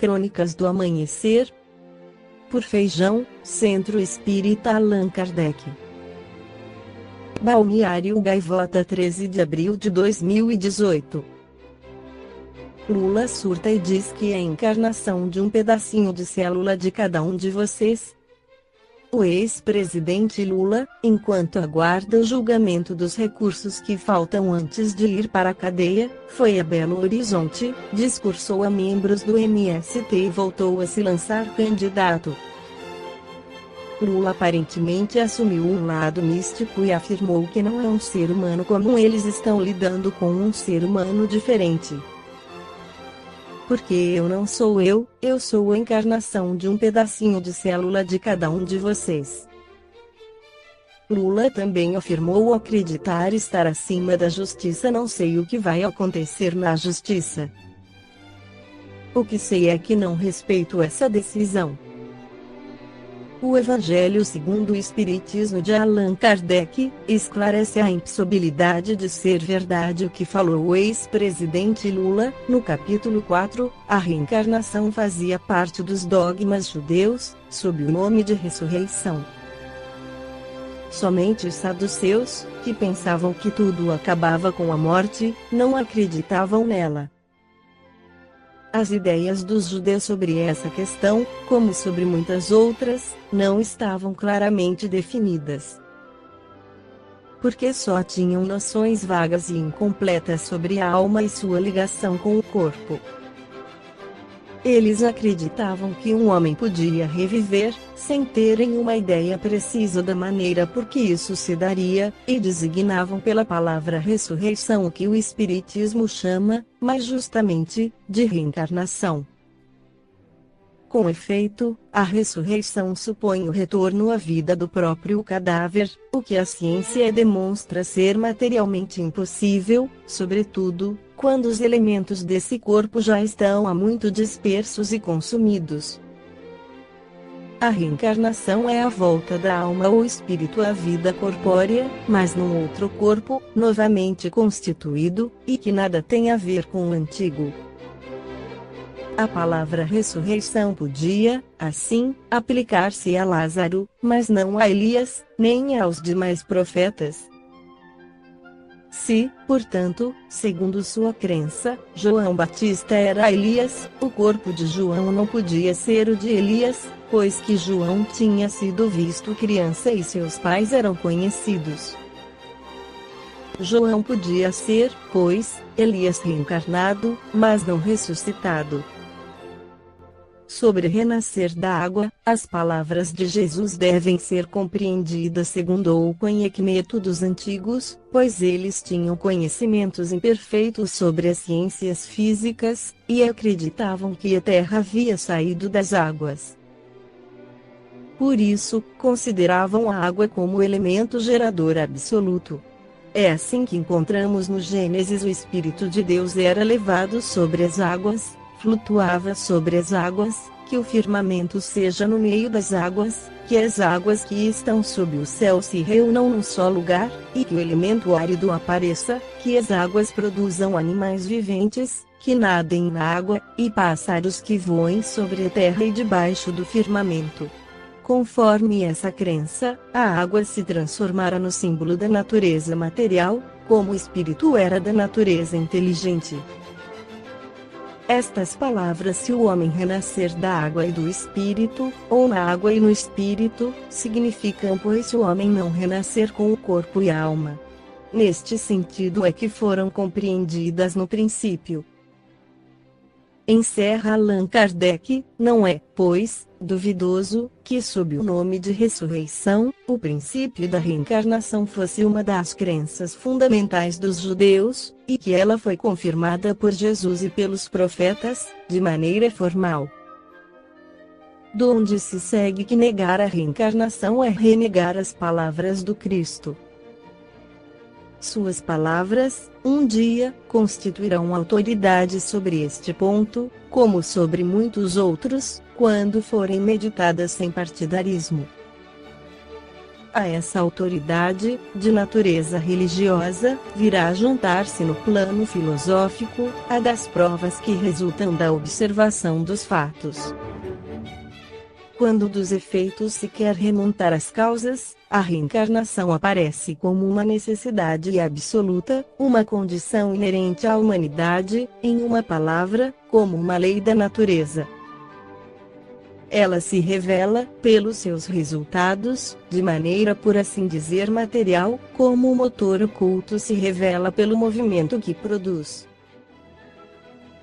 Crônicas do Amanhecer, por Feijão, Centro Espírita Allan Kardec. Balneário Gaivota, 13 de abril de 2018. Lula surta e diz que é a encarnação de um pedacinho de célula de cada um de vocês. O ex-presidente Lula, enquanto aguarda o julgamento dos recursos que faltam antes de ir para a cadeia, foi a Belo Horizonte, discursou a membros do MST e voltou a se lançar candidato. Lula aparentemente assumiu um lado místico e afirmou que não é um ser humano comum, eles estão lidando com um ser humano diferente. Porque eu não sou eu sou a encarnação de um pedacinho de célula de cada um de vocês. Lula também afirmou acreditar estar acima da justiça. Não sei o que vai acontecer na justiça. O que sei é que não respeito essa decisão. O Evangelho segundo o Espiritismo de Allan Kardec esclarece a impossibilidade de ser verdade o que falou o ex-presidente Lula. No capítulo 4, a reencarnação fazia parte dos dogmas judeus, sob o nome de ressurreição. Somente os saduceus, que pensavam que tudo acabava com a morte, não acreditavam nela. As ideias dos judeus sobre essa questão, como sobre muitas outras, não estavam claramente definidas. Porque só tinham noções vagas e incompletas sobre a alma e sua ligação com o corpo. Eles acreditavam que um homem podia reviver, sem terem uma ideia precisa da maneira por que isso se daria, e designavam pela palavra ressurreição o que o Espiritismo chama, mais justamente, de reencarnação. Com efeito, a ressurreição supõe o retorno à vida do próprio cadáver, o que a ciência demonstra ser materialmente impossível, sobretudo, quando os elementos desse corpo já estão há muito dispersos e consumidos. A reencarnação é a volta da alma ou espírito à vida corpórea, mas num outro corpo, novamente constituído, e que nada tem a ver com o antigo. A palavra ressurreição podia, assim, aplicar-se a Lázaro, mas não a Elias, nem aos demais profetas. Se, portanto, segundo sua crença, João Batista era Elias, o corpo de João não podia ser o de Elias, pois que João tinha sido visto criança e seus pais eram conhecidos. João podia ser, pois, Elias reencarnado, mas não ressuscitado. Sobre renascer da água, as palavras de Jesus devem ser compreendidas segundo o conhecimento dos antigos, pois eles tinham conhecimentos imperfeitos sobre as ciências físicas, e acreditavam que a Terra havia saído das águas. Por isso, consideravam a água como elemento gerador absoluto. É assim que encontramos no Gênesis: o Espírito de Deus era levado sobre as águas, flutuava sobre as águas, que o firmamento seja no meio das águas, que as águas que estão sob o céu se reúnam num só lugar, e que o elemento árido apareça, que as águas produzam animais viventes, que nadem na água, e pássaros que voem sobre a terra e debaixo do firmamento. Conforme essa crença, a água se transformara no símbolo da natureza material, como o espírito era da natureza inteligente. Estas palavras, se o homem renascer da água e do espírito, ou na água e no espírito, significam pois se o homem não renascer com o corpo e a alma. Neste sentido é que foram compreendidas no princípio. Encerra Allan Kardec, não é, pois, duvidoso, que sob o nome de ressurreição, o princípio da reencarnação fosse uma das crenças fundamentais dos judeus, e que ela foi confirmada por Jesus e pelos profetas, de maneira formal. Donde se segue que negar a reencarnação é renegar as palavras do Cristo. Suas palavras, um dia, constituirão autoridade sobre este ponto, como sobre muitos outros, quando forem meditadas sem partidarismo. a essa autoridade, de natureza religiosa, virá juntar-se no plano filosófico, a das provas que resultam da observação dos fatos. Quando dos efeitos se quer remontar às causas, a reencarnação aparece como uma necessidade absoluta, uma condição inerente à humanidade, em uma palavra, como uma lei da natureza. Ela se revela, pelos seus resultados, de maneira por assim dizer material, como o motor oculto se revela pelo movimento que produz.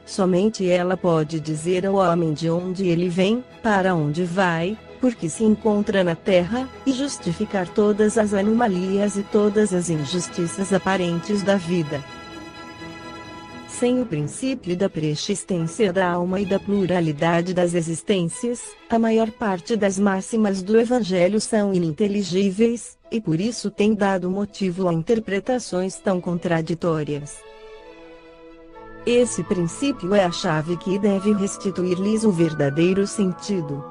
Somente ela pode dizer ao homem de onde ele vem, para onde vai, porque se encontra na Terra, e justificar todas as anomalias e todas as injustiças aparentes da vida. Sem o princípio da preexistência da alma e da pluralidade das existências, a maior parte das máximas do Evangelho são ininteligíveis, e por isso tem dado motivo a interpretações tão contraditórias. Esse princípio é a chave que deve restituir-lhes o verdadeiro sentido.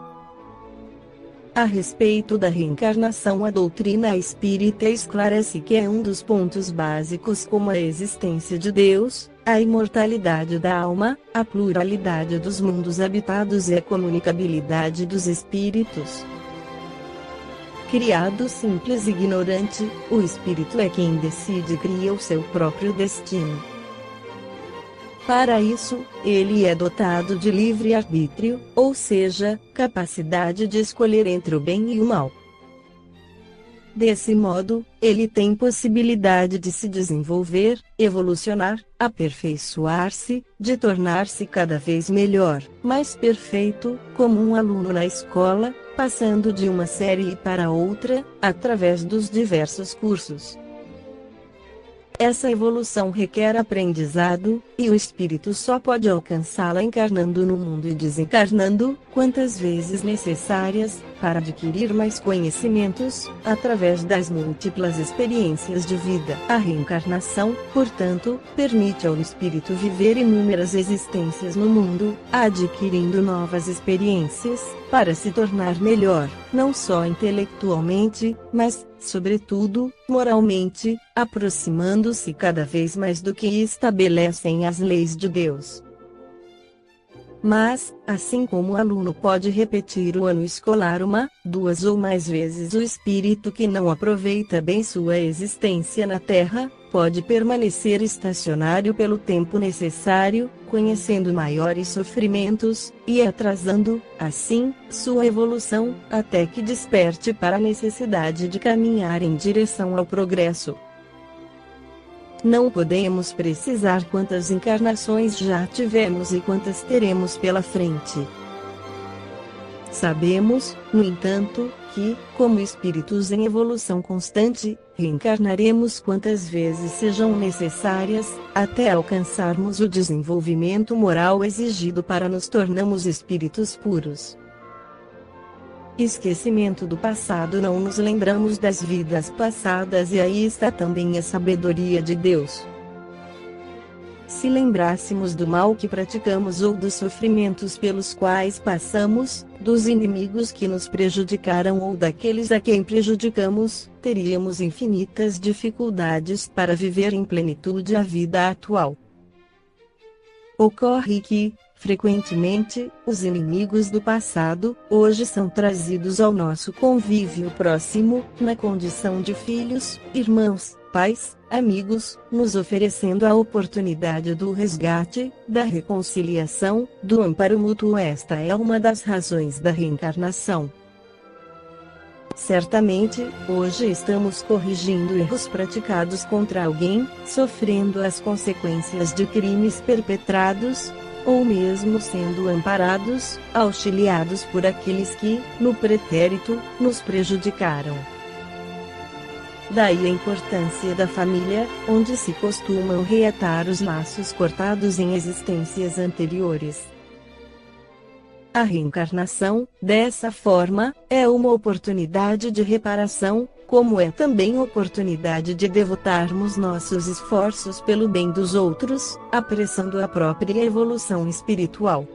A respeito da reencarnação, a doutrina espírita esclarece que é um dos pontos básicos, como a existência de Deus, a imortalidade da alma, a pluralidade dos mundos habitados e a comunicabilidade dos espíritos. Criado simples e ignorante, o espírito é quem decide e cria o seu próprio destino. Para isso, ele é dotado de livre-arbítrio, ou seja, capacidade de escolher entre o bem e o mal. Desse modo, ele tem possibilidade de se desenvolver, evolucionar, aperfeiçoar-se, de tornar-se cada vez melhor, mais perfeito, como um aluno na escola, passando de uma série para outra, através dos diversos cursos. Essa evolução requer aprendizado, e o espírito só pode alcançá-la encarnando no mundo e desencarnando, quantas vezes necessárias, para adquirir mais conhecimentos, através das múltiplas experiências de vida. A reencarnação, portanto, permite ao espírito viver inúmeras existências no mundo, adquirindo novas experiências, para se tornar melhor, não só intelectualmente, mas, sobretudo, moralmente, aproximando-se cada vez mais do que estabelecem as leis de Deus. Mas, assim como o aluno pode repetir o ano escolar uma, duas ou mais vezes, o espírito que não aproveita bem sua existência na Terra, pode permanecer estacionário pelo tempo necessário, conhecendo maiores sofrimentos, e atrasando, assim, sua evolução, até que desperte para a necessidade de caminhar em direção ao progresso. Não podemos precisar quantas encarnações já tivemos e quantas teremos pela frente. Sabemos, no entanto, que, como espíritos em evolução constante, reencarnaremos quantas vezes sejam necessárias, até alcançarmos o desenvolvimento moral exigido para nos tornarmos espíritos puros. Esquecimento do passado, não nos lembramos das vidas passadas, e aí está também a sabedoria de Deus. Se lembrássemos do mal que praticamos ou dos sofrimentos pelos quais passamos, dos inimigos que nos prejudicaram ou daqueles a quem prejudicamos, teríamos infinitas dificuldades para viver em plenitude a vida atual. Ocorre que, frequentemente, os inimigos do passado, hoje são trazidos ao nosso convívio próximo, na condição de filhos, irmãos, pais, amigos, nos oferecendo a oportunidade do resgate, da reconciliação, do amparo mútuo. Esta é uma das razões da reencarnação. Certamente, hoje estamos corrigindo erros praticados contra alguém, sofrendo as consequências de crimes perpetrados, ou mesmo sendo amparados, auxiliados por aqueles que, no pretérito, nos prejudicaram. Daí a importância da família, onde se costumam reatar os laços cortados em existências anteriores. A reencarnação, dessa forma, é uma oportunidade de reparação, como é também oportunidade de devotarmos nossos esforços pelo bem dos outros, apressando a própria evolução espiritual.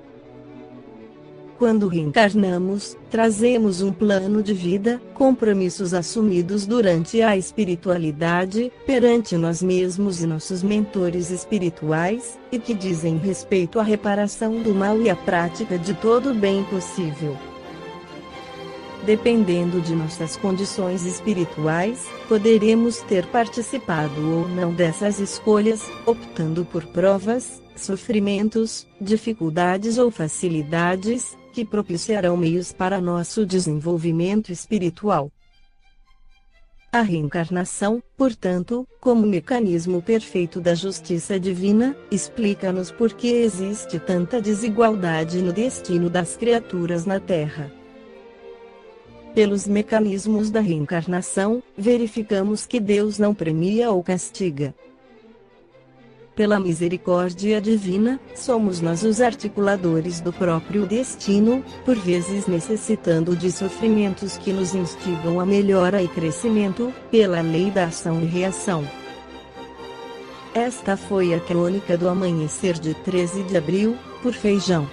Quando reencarnamos, trazemos um plano de vida, compromissos assumidos durante a espiritualidade, perante nós mesmos e nossos mentores espirituais, e que dizem respeito à reparação do mal e à prática de todo o bem possível. Dependendo de nossas condições espirituais, poderemos ter participado ou não dessas escolhas, optando por provas, sofrimentos, dificuldades ou facilidades, que propiciarão meios para nosso desenvolvimento espiritual. A reencarnação, portanto, como mecanismo perfeito da justiça divina, explica-nos por que existe tanta desigualdade no destino das criaturas na Terra. Pelos mecanismos da reencarnação, verificamos que Deus não premia ou castiga. Pela misericórdia divina, somos nós os articuladores do próprio destino, por vezes necessitando de sofrimentos que nos instigam a melhora e crescimento, pela lei da ação e reação. Esta foi a crônica do amanhecer de 13 de abril, por Feijão.